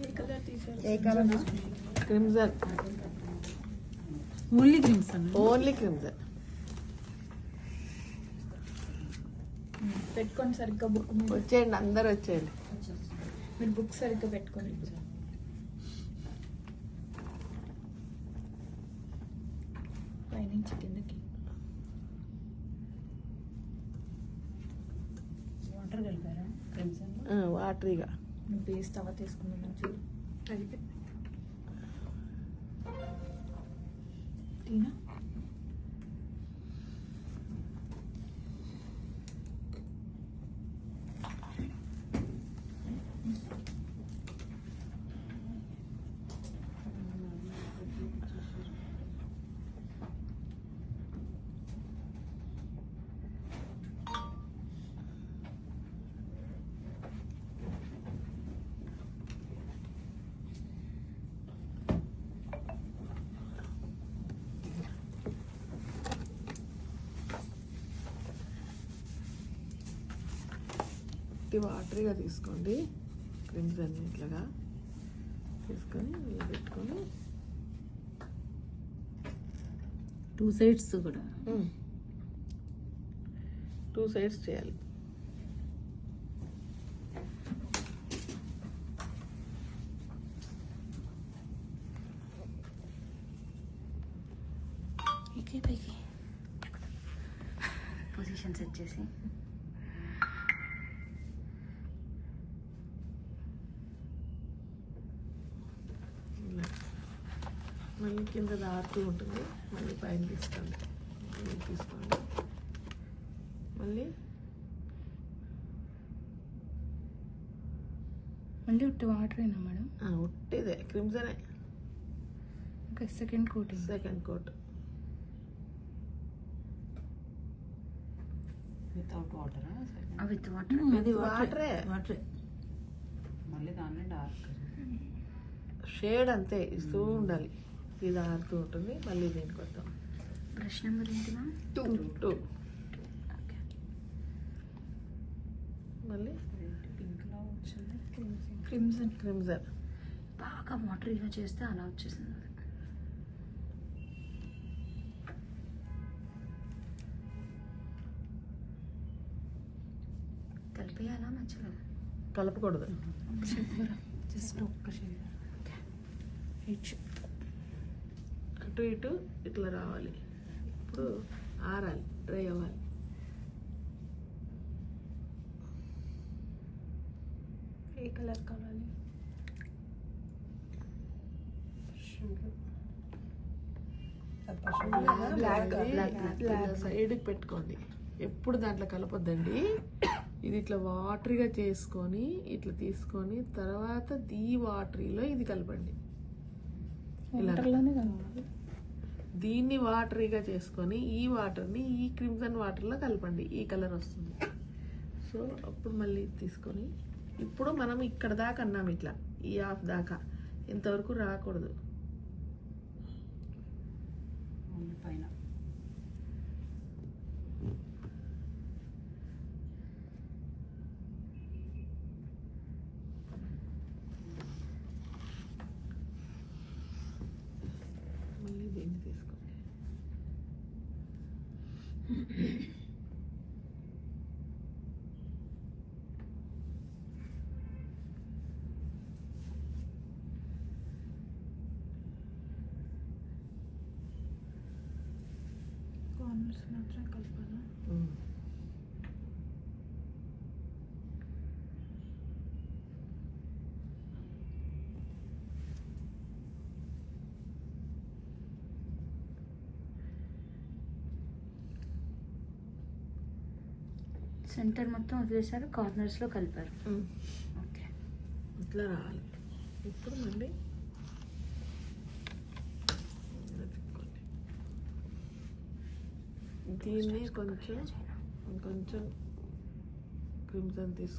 ఏ colour? Crimson. Only crimson. Only crimson. పెట్టుకోండి సరిగ్గా book మీద. వచ్చేయండి, అందరు వచ్చేయండి. మీరు బుక్ సరిగ్గా పెట్టుకోండి. పైనుంచి కిందకి వాటర్ కలిపారా క్రిమ్సన్? వాటరీగా. నువ్వు బేస్ తవ తీసుకున్నాను చూడు. తీనా వాటరీగా తీసుకోండి. క్రిమ్సన్ ఇట్లాగా తీసుకొని పెట్టుకొని 2 సైడ్స్ కూడా 2 సైడ్స్ చేయాలి. పైకి పొజిషన్ సెట్ చేసి మళ్ళీ కింద దారుతూ ఉంటుంది. మళ్ళీ పైన తీసుకోండి. మళ్ళీ ఉట్టి వాటరేనా మేడం? ఉట్టిదే క్రిమ్సనే. ఇంకా second coat. Second coat without వాటరా? With water. అది వాటరే. మళ్ళీ దాన్ని డార్క్ షేడ్ అంతే ఇస్తూ ఉండాలి. ఇది ఆడుతూ ఉంటుంది. మళ్ళీ దీనికి వద్దాం. బ్రష్ నెంబర్ ఏంటినా? 2. మళ్ళీ పింక్లో వచ్చింది క్రిమ్సన్. బాగా వాటర్ ఇలా చేస్తే అలా వచ్చేసింది. కలిపేయాలా మధ్యలో? కలపకూడదు. జస్ట్ ఒక్క షేడ్ అటు ఇటు ఇట్లా రావాలి. ఇప్పుడు ఆరాలి, డ్రై అవ్వాలి. ఏ కలర్ కావాలి? సైడ్కి పెట్టుకోండి. ఎప్పుడు దాంట్లో కలపొద్దండి. ఇది ఇట్లా వాటరీగా చేసుకొని ఇట్లా తీసుకొని తర్వాత ఈ వాటరీలో ఇది కలపండి. దీన్ని వాటరీగా చేసుకొని ఈ వాటర్ని ఈ క్రిమ్సన్ వాటర్లో కలపండి. ఈ కలర్ వస్తుంది. సో అప్పుడు మళ్ళీ తీసుకొని ఇప్పుడు మనం ఇక్కడ దాకా అన్నాం, ఇట్లా ఈ హాఫ్ దాకా ఇంతవరకు రాకూడదు. పైన మళ్ళీ దీన్ని తీసుకోండి. కార్నర్స్ మాత్రం కలపాలా? సెంటర్ మొత్తం వదిలేసారు, కార్నర్స్లో కలిపారు. ఓకే, ఇట్లా రావాలి. ఇప్పుడు మళ్ళీ దీన్ని కొంచెం క్రిమ్సన్ తీసుకు